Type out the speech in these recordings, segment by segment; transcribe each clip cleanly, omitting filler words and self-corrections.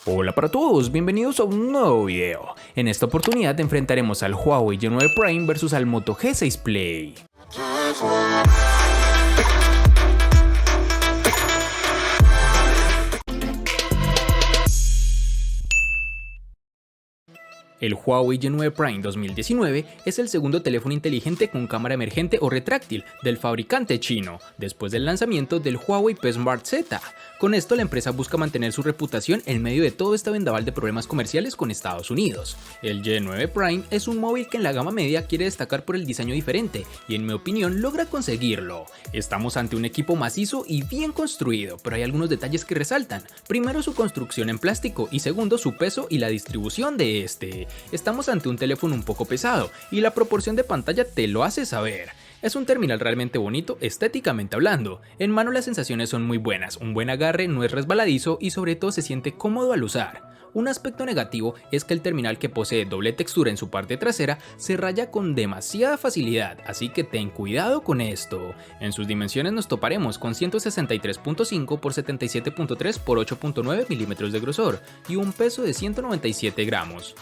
Hola para todos, bienvenidos a un nuevo video. En esta oportunidad enfrentaremos al Huawei G9 Prime versus al Moto G6 Play. El Huawei G9 Prime 2019 es el segundo teléfono inteligente con cámara emergente o retráctil del fabricante chino, después del lanzamiento del Huawei P Smart Z. Con esto la empresa busca mantener su reputación en medio de todo este vendaval de problemas comerciales con Estados Unidos. El G9 Prime es un móvil que en la gama media quiere destacar por el diseño diferente y en mi opinión logra conseguirlo. Estamos ante un equipo macizo y bien construido, pero hay algunos detalles que resaltan. Primero, su construcción en plástico y segundo, su peso y la distribución de este. Estamos ante un teléfono un poco pesado y la proporción de pantalla te lo hace saber. Es un terminal realmente bonito estéticamente hablando. En mano las sensaciones son muy buenas, un buen agarre, no es resbaladizo y sobre todo se siente cómodo al usar. Un aspecto negativo es que el terminal, que posee doble textura en su parte trasera, se raya con demasiada facilidad, así que ten cuidado con esto. En sus dimensiones nos toparemos con 163.5 x 77.3 x 8.9 milímetros de grosor y un peso de 197 gramos.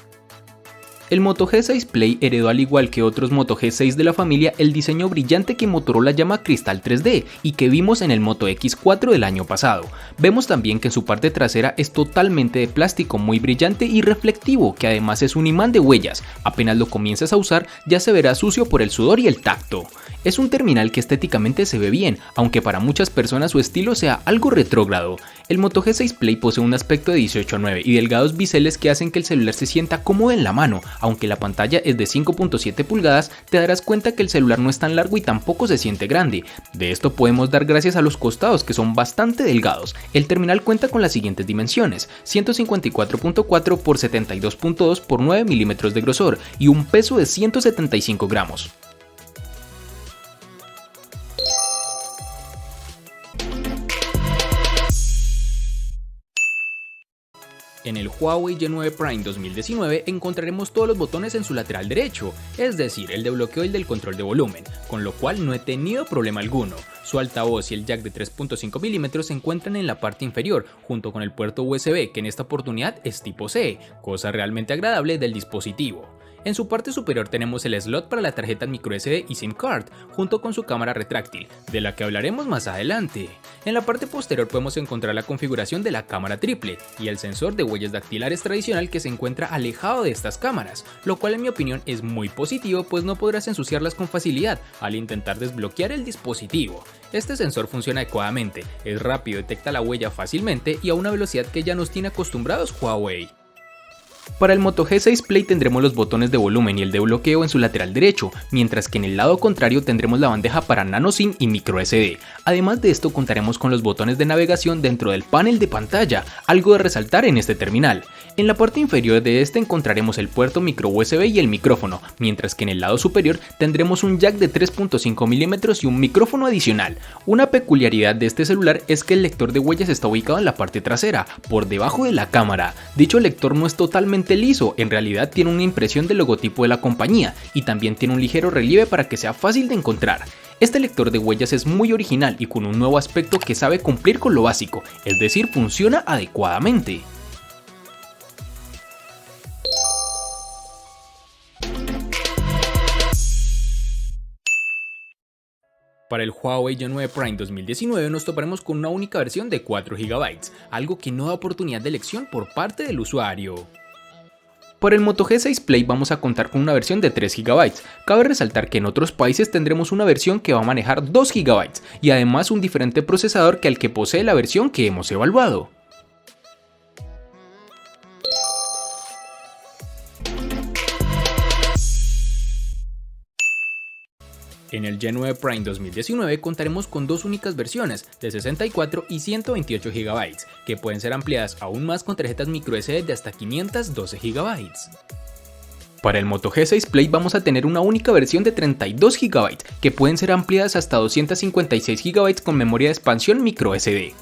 El Moto G6 Play heredó, al igual que otros Moto G6 de la familia, el diseño brillante que Motorola llama Cristal 3D y que vimos en el Moto X4 del año pasado. Vemos también que en su parte trasera es totalmente de plástico muy brillante y reflectivo, que además es un imán de huellas. Apenas lo comiences a usar ya se verá sucio por el sudor y el tacto. Es un terminal que estéticamente se ve bien, aunque para muchas personas su estilo sea algo retrógrado. El Moto G6 Play posee un aspecto de 18:9 y delgados biseles que hacen que el celular se sienta cómodo en la mano. Aunque la pantalla es de 5.7 pulgadas, te darás cuenta que el celular no es tan largo y tampoco se siente grande. De esto podemos dar gracias a los costados, que son bastante delgados. El terminal cuenta con las siguientes dimensiones: 154.4 x 72.2 x 9 milímetros de grosor y un peso de 175 gramos. En el Huawei G9 Prime 2019 encontraremos todos los botones en su lateral derecho, es decir, el de bloqueo y el del control de volumen, con lo cual no he tenido problema alguno. Su altavoz y el jack de 3.5 mm se encuentran en la parte inferior, junto con el puerto USB, que en esta oportunidad es tipo C, cosa realmente agradable del dispositivo. En su parte superior tenemos el slot para la tarjeta microSD y SIM card, junto con su cámara retráctil, de la que hablaremos más adelante. En la parte posterior podemos encontrar la configuración de la cámara triple y el sensor de huellas dactilares tradicional, que se encuentra alejado de estas cámaras, lo cual en mi opinión es muy positivo, pues no podrás ensuciarlas con facilidad al intentar desbloquear el dispositivo. Este sensor funciona adecuadamente, es rápido, detecta la huella fácilmente y a una velocidad que ya nos tiene acostumbrados Huawei. Para el Moto G6 Play tendremos los botones de volumen y el de bloqueo en su lateral derecho, mientras que en el lado contrario tendremos la bandeja para nano SIM y micro SD. Además de esto contaremos con los botones de navegación dentro del panel de pantalla, algo de resaltar en este terminal. En la parte inferior de este encontraremos el puerto micro USB y el micrófono, mientras que en el lado superior tendremos un jack de 3.5 mm y un micrófono adicional. Una peculiaridad de este celular es que el lector de huellas está ubicado en la parte trasera, por debajo de la cámara. Dicho lector no es totalmente liso, en realidad tiene una impresión del logotipo de la compañía y también tiene un ligero relieve para que sea fácil de encontrar. Este lector de huellas es muy original y con un nuevo aspecto que sabe cumplir con lo básico, es decir, funciona adecuadamente. Para el Huawei G9 Prime 2019 nos toparemos con una única versión de 4 GB, algo que no da oportunidad de elección por parte del usuario. Para el Moto G6 Play vamos a contar con una versión de 3 GB. Cabe resaltar que en otros países tendremos una versión que va a manejar 2 GB y además un diferente procesador que al que posee la versión que hemos evaluado. En el G9 Prime 2019 contaremos con dos únicas versiones de 64 y 128 GB, que pueden ser ampliadas aún más con tarjetas microSD de hasta 512 GB. Para el Moto G6 Play vamos a tener una única versión de 32 GB, que pueden ser ampliadas hasta 256 GB con memoria de expansión microSD.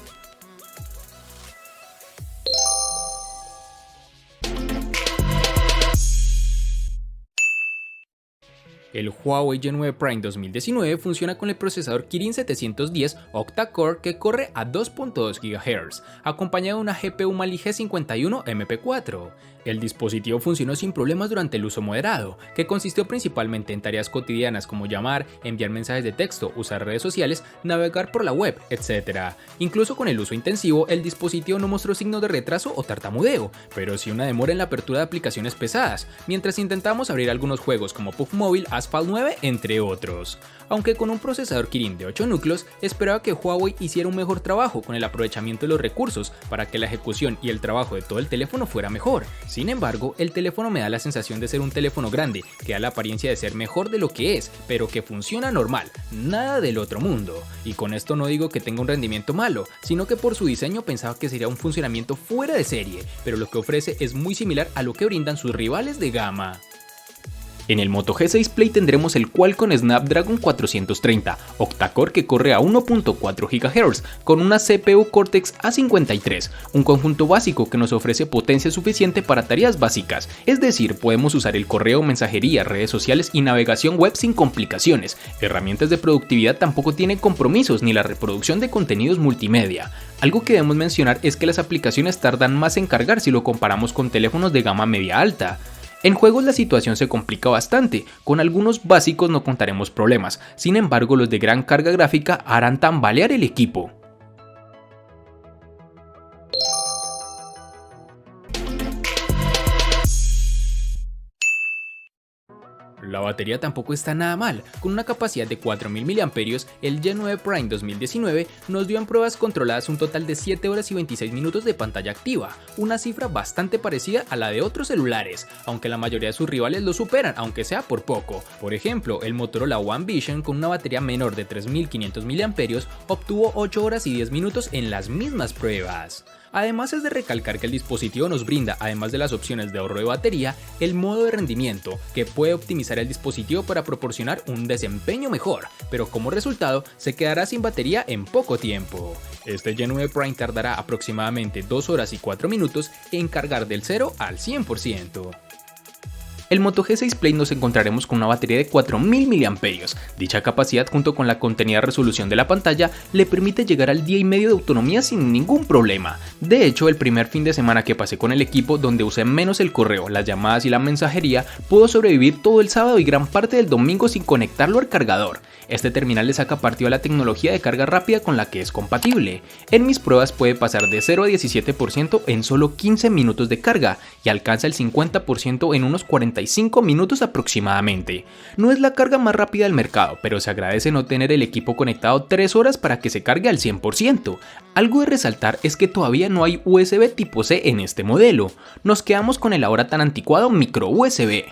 El Huawei G9 Prime 2019 funciona con el procesador Kirin 710 octa-core que corre a 2.2 GHz, acompañado de una GPU Mali G51 MP4. El dispositivo funcionó sin problemas durante el uso moderado, que consistió principalmente en tareas cotidianas como llamar, enviar mensajes de texto, usar redes sociales, navegar por la web, etc. Incluso con el uso intensivo, el dispositivo no mostró signos de retraso o tartamudeo, pero sí una demora en la apertura de aplicaciones pesadas, mientras intentamos abrir algunos juegos como PUBG Mobile, Asphalt 9, entre otros. Aunque con un procesador Kirin de 8 núcleos, esperaba que Huawei hiciera un mejor trabajo con el aprovechamiento de los recursos para que la ejecución y el trabajo de todo el teléfono fuera mejor. Sin embargo, el teléfono me da la sensación de ser un teléfono grande, que da la apariencia de ser mejor de lo que es, pero que funciona normal, nada del otro mundo. Y con esto no digo que tenga un rendimiento malo, sino que por su diseño pensaba que sería un funcionamiento fuera de serie, pero lo que ofrece es muy similar a lo que brindan sus rivales de gama. En el Moto G6 Play tendremos el Qualcomm Snapdragon 430 octa-core que corre a 1.4 GHz con una CPU Cortex A53, un conjunto básico que nos ofrece potencia suficiente para tareas básicas, es decir, podemos usar el correo, mensajería, redes sociales y navegación web sin complicaciones. Herramientas de productividad tampoco tienen compromisos ni la reproducción de contenidos multimedia. Algo que debemos mencionar es que las aplicaciones tardan más en cargar si lo comparamos con teléfonos de gama media alta. En juegos la situación se complica bastante, con algunos básicos no contaremos problemas, sin embargo los de gran carga gráfica harán tambalear el equipo. La batería tampoco está nada mal, con una capacidad de 4000 mAh, el G9 Prime 2019 nos dio en pruebas controladas un total de 7 horas y 26 minutos de pantalla activa, una cifra bastante parecida a la de otros celulares, aunque la mayoría de sus rivales lo superan, aunque sea por poco. Por ejemplo, el Motorola One Vision con una batería menor de 3500 mAh obtuvo 8 horas y 10 minutos en las mismas pruebas. Además es de recalcar que el dispositivo nos brinda, además de las opciones de ahorro de batería, el modo de rendimiento, que puede optimizar el dispositivo para proporcionar un desempeño mejor, pero como resultado se quedará sin batería en poco tiempo. Este G9 Prime tardará aproximadamente 2 horas y 4 minutos en cargar del 0 al 100%. El Moto G6 Play nos encontraremos con una batería de 4000 mAh. Dicha capacidad junto con la contenida resolución de la pantalla le permite llegar al día y medio de autonomía sin ningún problema. De hecho, el primer fin de semana que pasé con el equipo, donde usé menos el correo, las llamadas y la mensajería, pudo sobrevivir todo el sábado y gran parte del domingo sin conectarlo al cargador. Este terminal le saca partido a la tecnología de carga rápida con la que es compatible. En mis pruebas puede pasar de 0 a 17% en solo 15 minutos de carga y alcanza el 50% en unos 45 minutos aproximadamente. No es la carga más rápida del mercado, pero se agradece no tener el equipo conectado 3 horas para que se cargue al 100%. Algo de resaltar es que todavía no hay USB tipo C en este modelo. Nos quedamos con el ahora tan anticuado micro USB.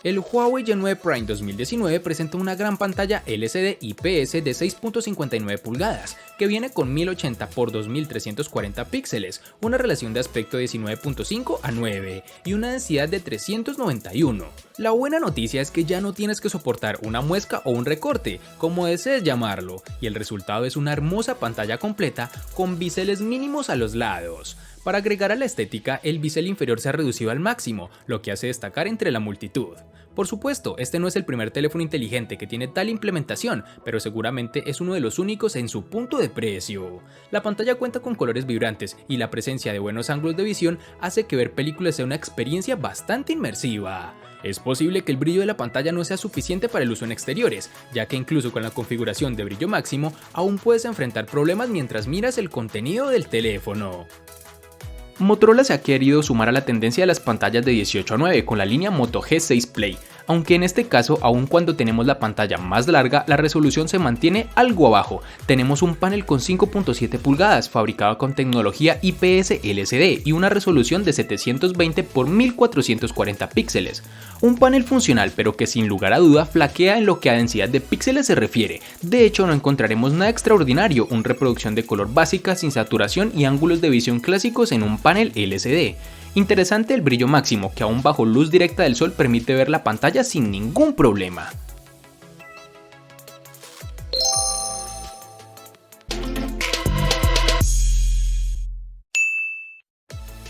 El Huawei G9 Prime 2019 presenta una gran pantalla LCD IPS de 6.59 pulgadas, que viene con 1080 x 2340 píxeles, una relación de aspecto de 19.5 a 9 y una densidad de 391. La buena noticia es que ya no tienes que soportar una muesca o un recorte, como desees llamarlo, y el resultado es una hermosa pantalla completa con biseles mínimos a los lados. Para agregar a la estética, el bisel inferior se ha reducido al máximo, lo que hace destacar entre la multitud. Por supuesto, este no es el primer teléfono inteligente que tiene tal implementación, pero seguramente es uno de los únicos en su punto de precio. La pantalla cuenta con colores vibrantes y la presencia de buenos ángulos de visión hace que ver películas sea una experiencia bastante inmersiva. Es posible que el brillo de la pantalla no sea suficiente para el uso en exteriores, ya que incluso con la configuración de brillo máximo aún puedes enfrentar problemas mientras miras el contenido del teléfono. Motorola se ha querido sumar a la tendencia de las pantallas de 18 a 9 con la línea Moto G6 Play, aunque en este caso, aun cuando tenemos la pantalla más larga, la resolución se mantiene algo abajo. Tenemos un panel con 5.7 pulgadas fabricado con tecnología IPS LCD y una resolución de 720 x 1440 píxeles. Un panel funcional, pero que sin lugar a duda flaquea en lo que a densidad de píxeles se refiere. De hecho, no encontraremos nada extraordinario, una reproducción de color básica sin saturación y ángulos de visión clásicos en un panel LCD. Interesante el brillo máximo, que aún bajo luz directa del sol permite ver la pantalla sin ningún problema.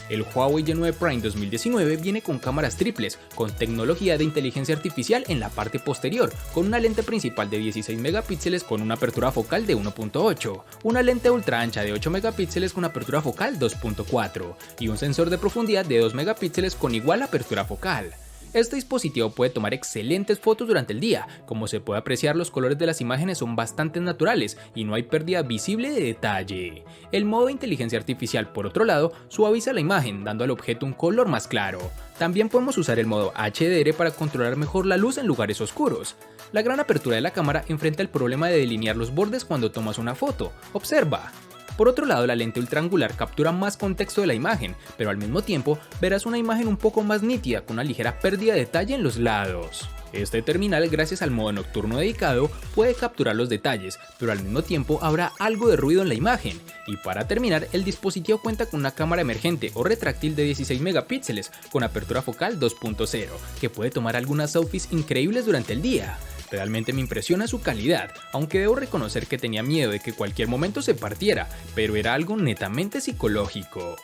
El Huawei Y9 Prime 2019 viene con cámaras triples, con tecnología de inteligencia artificial en la parte posterior, con una lente principal de 16 megapíxeles con una apertura focal de 1.8, una lente ultra ancha de 8 megapíxeles con apertura focal 2.4 y un sensor de profundidad de 2 megapíxeles con igual apertura focal. Este dispositivo puede tomar excelentes fotos durante el día, como se puede apreciar los colores de las imágenes son bastante naturales y no hay pérdida visible de detalle. El modo de inteligencia artificial por otro lado suaviza la imagen dando al objeto un color más claro. También podemos usar el modo HDR para controlar mejor la luz en lugares oscuros. La gran apertura de la cámara enfrenta el problema de delinear los bordes cuando tomas una foto. Observa. Por otro lado, la lente ultraangular captura más contexto de la imagen, pero al mismo tiempo verás una imagen un poco más nítida con una ligera pérdida de detalle en los lados. Este terminal, gracias al modo nocturno dedicado, puede capturar los detalles, pero al mismo tiempo habrá algo de ruido en la imagen. Y para terminar, el dispositivo cuenta con una cámara emergente o retráctil de 16 megapíxeles con apertura focal 2.0, que puede tomar algunas selfies increíbles durante el día. Realmente me impresiona su calidad, aunque debo reconocer que tenía miedo de que cualquier momento se partiera, pero era algo netamente psicológico.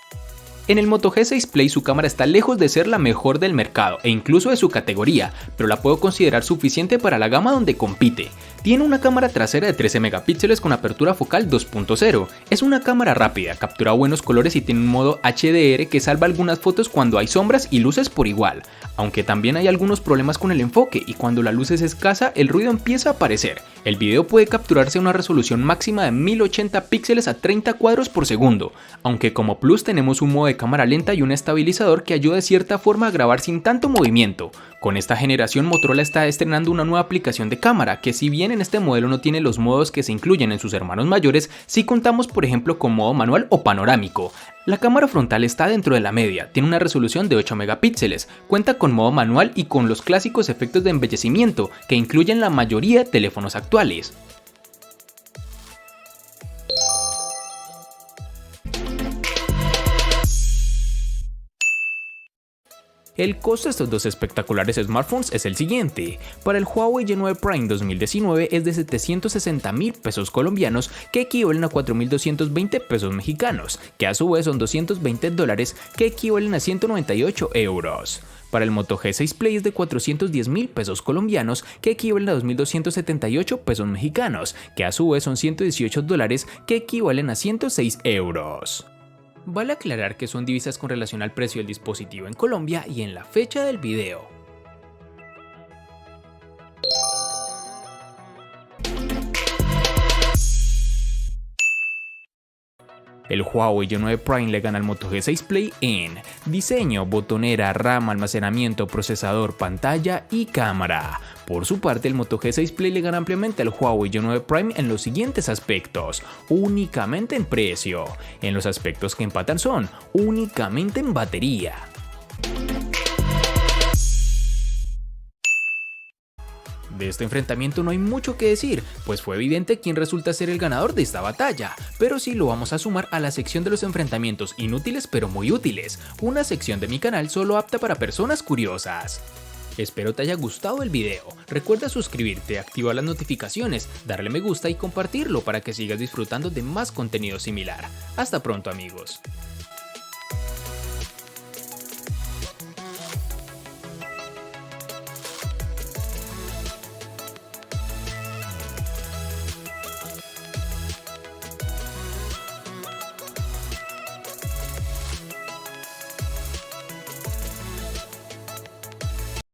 En el Moto G6 Play su cámara está lejos de ser la mejor del mercado e incluso de su categoría, pero la puedo considerar suficiente para la gama donde compite. Tiene una cámara trasera de 13 megapíxeles con apertura focal 2.0. Es una cámara rápida, captura buenos colores y tiene un modo HDR que salva algunas fotos cuando hay sombras y luces por igual. Aunque también hay algunos problemas con el enfoque y cuando la luz es escasa el ruido empieza a aparecer. El video puede capturarse a una resolución máxima de 1080 píxeles a 30 cuadros por segundo, aunque como plus tenemos un modo de cámara lenta y un estabilizador que ayuda de cierta forma a grabar sin tanto movimiento. Con esta generación Motorola está estrenando una nueva aplicación de cámara que si bien en este modelo no tiene los modos que se incluyen en sus hermanos mayores, sí contamos por ejemplo con modo manual o panorámico. La cámara frontal está dentro de la media, tiene una resolución de 8 megapíxeles, cuenta con modo manual y con los clásicos efectos de embellecimiento que incluyen la mayoría de teléfonos actuales. El costo de estos dos espectaculares smartphones es el siguiente. Para el Huawei Y9 Prime 2019 es de 760.000 pesos colombianos, que equivalen a 4.220 pesos mexicanos, que a su vez son $220, que equivalen a 198 euros. Para el Moto G6 Play es de 410.000 pesos colombianos, que equivalen a 2.278 pesos mexicanos, que a su vez son $118, que equivalen a 106 euros. Vale aclarar que son divisas con relación al precio del dispositivo en Colombia y en la fecha del video. El Huawei Y9 Prime le gana al Moto G6 Play en diseño, botonera, RAM, almacenamiento, procesador, pantalla y cámara. Por su parte, el Moto G6 Play le gana ampliamente al Huawei Y9 Prime en los siguientes aspectos: únicamente en precio. En los aspectos que empatan son únicamente en batería. De este enfrentamiento no hay mucho que decir, pues fue evidente quién resulta ser el ganador de esta batalla, pero sí lo vamos a sumar a la sección de los enfrentamientos inútiles pero muy útiles, una sección de mi canal solo apta para personas curiosas. Espero te haya gustado el video, recuerda suscribirte, activar las notificaciones, darle me gusta y compartirlo para que sigas disfrutando de más contenido similar. Hasta pronto amigos.